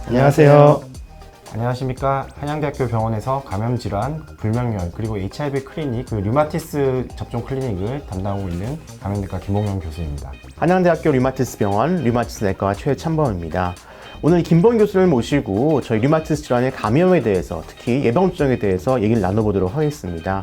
안녕하세요. 안녕하십니까. 한양대학교 병원에서 감염질환, 불명열, 그리고 HIV 클리닉, 류마티스 접종 클리닉을 담당하고 있는 감염내과 김봉영 교수입니다. 한양대학교 류마티스 병원 류마티스 내과 최찬범입니다. 오늘 김봉영 교수를 모시고 저희 류마티스 질환의 감염에 대해서, 특히 예방접종에 대해서 얘기를 나눠보도록 하겠습니다.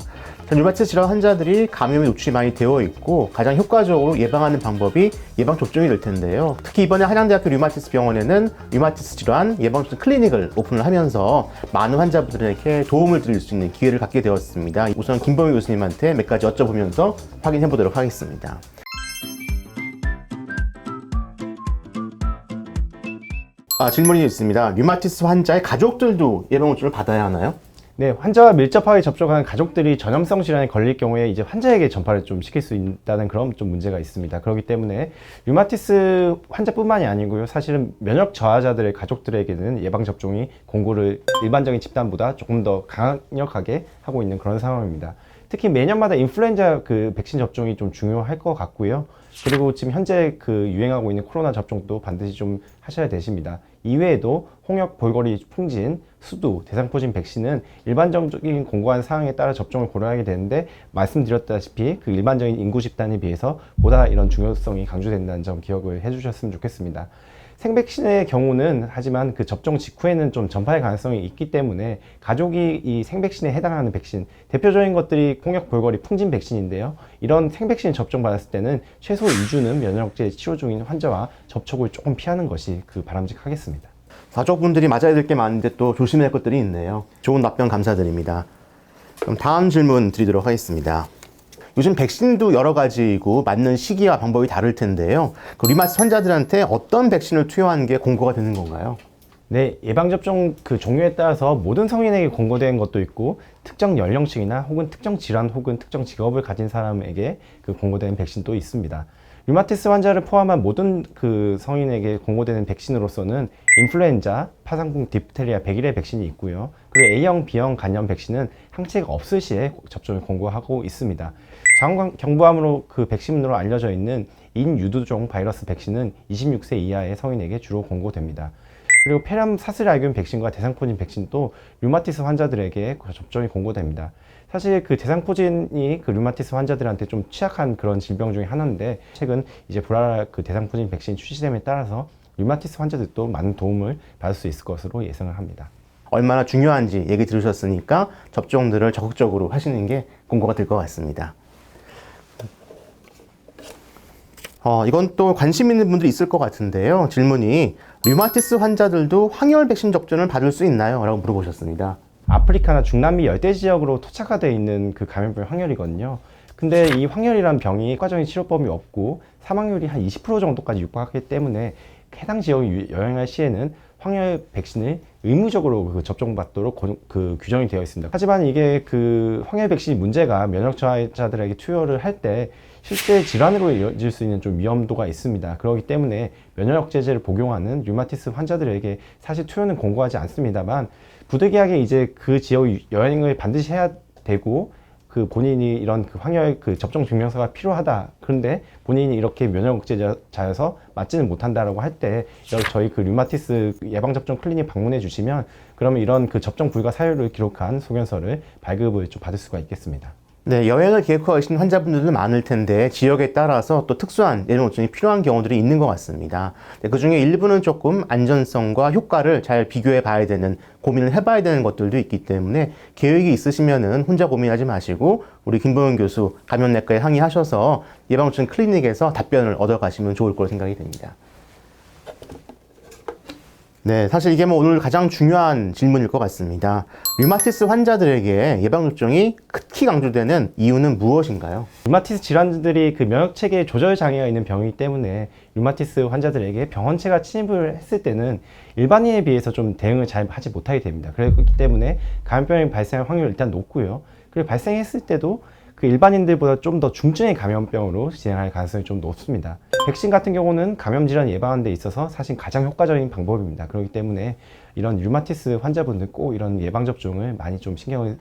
류마티스 질환 환자들이 감염에 노출이 많이 되어 있고 가장 효과적으로 예방하는 방법이 예방접종이 될 텐데요. 특히 이번에 한양대학교 류마티스 병원에는 류마티스 질환 예방접종 클리닉을 오픈을 하면서 많은 환자분들에게 도움을 드릴 수 있는 기회를 갖게 되었습니다. 우선 김봉영 교수님한테 몇 가지 여쭤보면서 확인해 보도록 하겠습니다. 질문이 있습니다. 류마티스 환자의 가족들도 예방접종을 받아야 하나요? 네, 환자와 밀접하게 접촉하는 가족들이 전염성 질환에 걸릴 경우에 이제 환자에게 전파를 좀 시킬 수 있다는 그런 좀 문제가 있습니다. 그렇기 때문에 류마티스 환자뿐만이 아니고요. 사실은 면역 저하자들의 가족들에게는 예방 접종이 공고를 일반적인 집단보다 조금 더 강력하게 하고 있는 그런 상황입니다. 특히 매년마다 인플루엔자 백신 접종이 좀 중요할 것 같고요. 그리고 지금 현재 유행하고 있는 코로나 접종도 반드시 좀 하셔야 되십니다. 이외에도 홍역, 볼거리, 풍진, 수두, 대상포진 백신은 일반적인 공고한 사항에 따라 접종을 고려하게 되는데 말씀드렸다시피 일반적인 인구 집단에 비해서 보다 이런 중요성이 강조된다는 점 기억을 해주셨으면 좋겠습니다. 생백신의 경우는 하지만 접종 직후에는 좀 전파의 가능성이 있기 때문에 가족이 이 생백신에 해당하는 백신, 대표적인 것들이 홍역, 볼거리, 풍진 백신인데요. 이런 생백신 접종받았을 때는 최소 2주는 면역제 치료 중인 환자와 접촉을 조금 피하는 것이 바람직하겠습니다. 가족분들이 맞아야 될 게 많은데 또 조심해야 할 것들이 있네요. 좋은 답변 감사드립니다. 그럼 다음 질문 드리도록 하겠습니다. 요즘 백신도 여러 가지이고 맞는 시기와 방법이 다를 텐데요. 류마티스 환자들한테 어떤 백신을 투여하는 게 공고가 되는 건가요? 네, 예방접종 종류에 따라서 모든 성인에게 공고된 것도 있고 특정 연령층이나 혹은 특정 질환 혹은 특정 직업을 가진 사람에게 공고된 백신도 있습니다. 류마티스 환자를 포함한 모든 성인에게 공고되는 백신으로서는 인플루엔자, 파상풍, 디프테리아, 백일의 백신이 있고요. 그리고 A형, B형 간염 백신은 항체가 없을 시에 접종을 공고하고 있습니다. 자궁경부암으로 백신으로 알려져 있는 인유두종 바이러스 백신은 26세 이하의 성인에게 주로 공고됩니다. 그리고 폐렴 사슬알균 백신과 대상포진 백신도 류마티스 환자들에게 접종이 공고됩니다. 사실 대상포진이 류마티스 환자들한테 좀 취약한 그런 질병 중에 하나인데 최근 이제 불알아 대상포진 백신 출시됨에 따라서 류마티스 환자들도 많은 도움을 받을 수 있을 것으로 예상을 합니다. 얼마나 중요한지 얘기 들으셨으니까 접종들을 적극적으로 하시는 게 공고가 될 것 같습니다. 이건 또 관심 있는 분들이 있을 것 같은데요. 질문이 류마티스 환자들도 황열 백신 접종을 받을 수 있나요? 라고 물어보셨습니다. 아프리카나 중남미 열대 지역으로 토착화되어 있는 감염병 황열이거든요. 근데 이 황열이란 병이 효과적인 치료법이 없고 사망률이 한 20% 정도까지 육박하기 때문에 해당 지역에 여행할 시에는 황열 백신을 의무적으로 접종받도록 규정이 되어 있습니다. 하지만 이게 황열 백신이 문제가 면역 저하자들에게 투여를 할 때 실제 질환으로 이어질 수 있는 좀 위험도가 있습니다. 그렇기 때문에 면역제제를 복용하는 류마티스 환자들에게 사실 투여는 공고하지 않습니다만 부득이하게 이제 지역 여행을 반드시 해야 되고 본인이 이런 황열 접종 증명서가 필요하다. 그런데 본인이 이렇게 면역제자여서 맞지는 못한다라고 할 때 저희 류마티스 예방접종 클리닉 방문해 주시면 그러면 이런 접종 불가 사유를 기록한 소견서를 발급을 좀 받을 수가 있겠습니다. 네, 여행을 계획하고 계신 환자분들도 많을 텐데 지역에 따라서 또 특수한 예방접종이 필요한 경우들이 있는 것 같습니다. 그 중에 일부는 조금 안전성과 효과를 잘 비교해 봐야 되는, 고민을 해봐야 되는 것들도 있기 때문에 계획이 있으시면은 혼자 고민하지 마시고 우리 김봉영 교수 감염내과에 항의하셔서 예방접종 클리닉에서 답변을 얻어가시면 좋을 거로 생각이 됩니다. 네, 사실 이게 오늘 가장 중요한 질문일 것 같습니다. 류마티스 환자들에게 예방접종이 특히 강조되는 이유는 무엇인가요? 류마티스 질환들이 면역체계 조절 장애가 있는 병이기 때문에 류마티스 환자들에게 병원체가 침입을 했을 때는 일반인에 비해서 좀 대응을 잘 하지 못하게 됩니다. 그렇기 때문에 감염병이 발생할 확률이 일단 높고요. 그리고 발생했을 때도 그 일반인들보다 좀 더 중증의 감염병으로 진행할 가능성이 좀 높습니다. 백신 같은 경우는 감염 질환 예방하는 데 있어서 사실 가장 효과적인 방법입니다. 그렇기 때문에 이런 류마티스 환자분들 꼭 이런 예방 접종을 많이 좀 신경을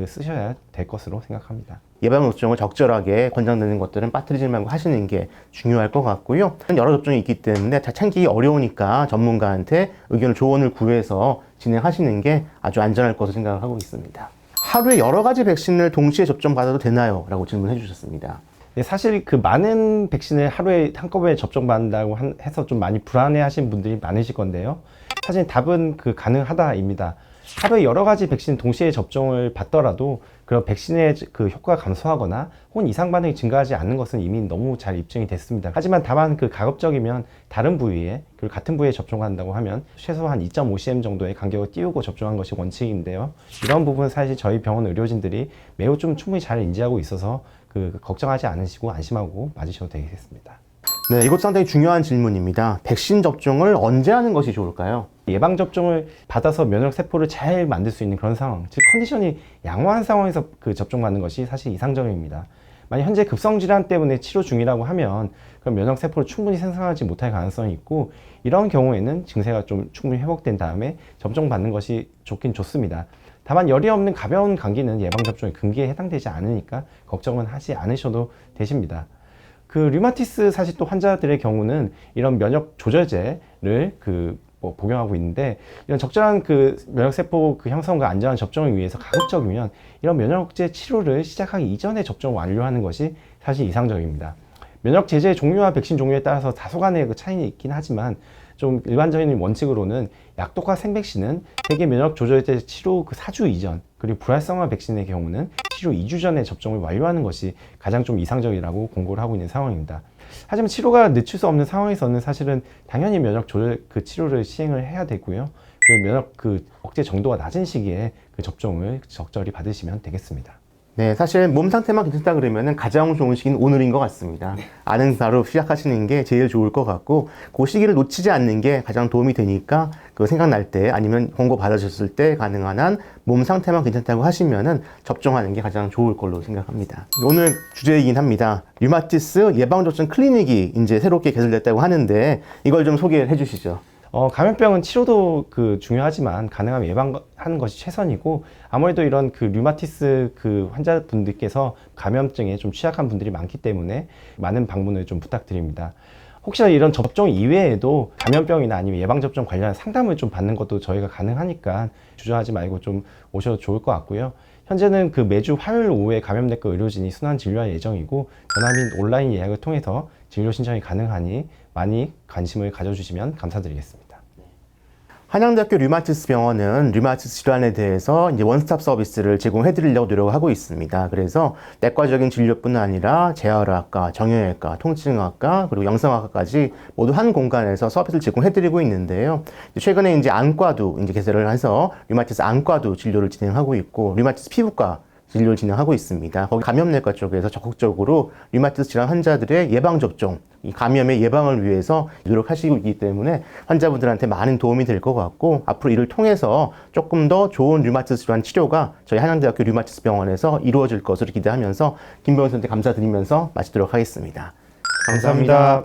쓰셔야 될 것으로 생각합니다. 예방 접종을 적절하게 권장되는 것들은 빠뜨리지 말고 하시는 게 중요할 것 같고요. 여러 접종이 있기 때문에 다 챙기기 어려우니까 전문가한테 의견을 조언을 구해서 진행하시는 게 아주 안전할 것으로 생각을 하고 있습니다. 하루에 여러 가지 백신을 동시에 접종받아도 되나요? 라고 질문해 주셨습니다. 네, 사실 그 많은 백신을 하루에 한꺼번에 접종받는다고 해서 좀 많이 불안해 하시는 분들이 많으실 건데요. 사실 답은 가능하다입니다. 하루에 여러 가지 백신 동시에 접종을 받더라도 그런 백신의 그 효과가 감소하거나 혹은 이상 반응이 증가하지 않는 것은 이미 너무 잘 입증이 됐습니다. 하지만 다만 그 가급적이면 다른 부위에 그리고 같은 부위에 접종한다고 하면 최소한 2.5cm 정도의 간격을 띄우고 접종한 것이 원칙인데요. 이런 부분은 사실 저희 병원 의료진들이 매우 좀 충분히 잘 인지하고 있어서 걱정하지 않으시고 안심하고 맞으셔도 되겠습니다. 네, 이것 상당히 중요한 질문입니다. 백신 접종을 언제 하는 것이 좋을까요? 예방접종을 받아서 면역세포를 잘 만들 수 있는 그런 상황, 즉 컨디션이 양호한 상황에서 접종받는 것이 사실 이상적입니다. 만약 현재 급성질환 때문에 치료 중이라고 하면 그럼 면역세포를 충분히 생성하지 못할 가능성이 있고, 이런 경우에는 증세가 좀 충분히 회복된 다음에 접종받는 것이 좋긴 좋습니다. 다만 열이 없는 가벼운 감기는 예방접종의 금기에 해당되지 않으니까 걱정은 하지 않으셔도 되십니다. 류마티스 사실 또 환자들의 경우는 이런 면역 조절제를 복용하고 있는데, 이런 적절한 면역세포 형성과 안전한 접종을 위해서 가급적이면 이런 면역제 치료를 시작하기 이전에 접종을 완료하는 것이 사실 이상적입니다. 면역제제 종류와 백신 종류에 따라서 다소 간의 차이는 있긴 하지만 좀 일반적인 원칙으로는 약독과 생백신은 대개 면역 조절제 치료 4주 이전, 그리고 불활성화 백신의 경우는 치료 2주 전에 접종을 완료하는 것이 가장 좀 이상적이라고 공고를 하고 있는 상황입니다. 하지만 치료가 늦출 수 없는 상황에서는 사실은 당연히 면역 조절 치료를 시행을 해야 되고요. 그리고 면역 억제 정도가 낮은 시기에 접종을 적절히 받으시면 되겠습니다. 네, 사실 몸 상태만 괜찮다 그러면 가장 좋은 시기는 오늘인 것 같습니다. 아는 바로 시작하시는 게 제일 좋을 것 같고, 그 시기를 놓치지 않는 게 가장 도움이 되니까 생각날 때 아니면 권고 받으셨을 때 가능한 한 몸 상태만 괜찮다고 하시면은 접종하는 게 가장 좋을 걸로 생각합니다. 오늘 주제이긴 합니다. 류마티스 예방접종 클리닉이 이제 새롭게 개설됐다고 하는데 이걸 좀 소개해 주시죠. 감염병은 치료도 중요하지만 가능하면 예방하는 것이 최선이고, 아무래도 이런 류마티스 환자분들께서 감염증에 좀 취약한 분들이 많기 때문에 많은 방문을 좀 부탁드립니다. 혹시나 이런 접종 이외에도 감염병이나 아니면 예방접종 관련한 상담을 좀 받는 것도 저희가 가능하니까 주저하지 말고 좀 오셔도 좋을 것 같고요. 현재는 매주 화요일 오후에 감염내과 의료진이 순환 진료할 예정이고, 전화 및 온라인 예약을 통해서 진료 신청이 가능하니 많이 관심을 가져주시면 감사드리겠습니다. 한양대학교 류마티스 병원은 류마티스 질환에 대해서 이제 원스톱 서비스를 제공해 드리려고 노력하고 있습니다. 그래서 내과적인 진료뿐 아니라 재활학과, 정형외과, 통증학과, 그리고 영상학과까지 모두 한 공간에서 서비스를 제공해 드리고 있는데요. 최근에 이제 안과도 이제 개설을 해서 류마티스 안과도 진료를 진행하고 있고, 류마티스 피부과 진료를 진행하고 있습니다. 거기 감염내과 쪽에서 적극적으로 류마티스 질환 환자들의 예방접종, 이 감염의 예방을 위해서 노력하시고 있기 때문에 환자분들한테 많은 도움이 될 것 같고, 앞으로 이를 통해서 조금 더 좋은 류마티스 질환 치료가 저희 한양대학교 류마티스 병원에서 이루어질 것으로 기대하면서 김병현 선생님께 감사드리면서 마치도록 하겠습니다. 감사합니다.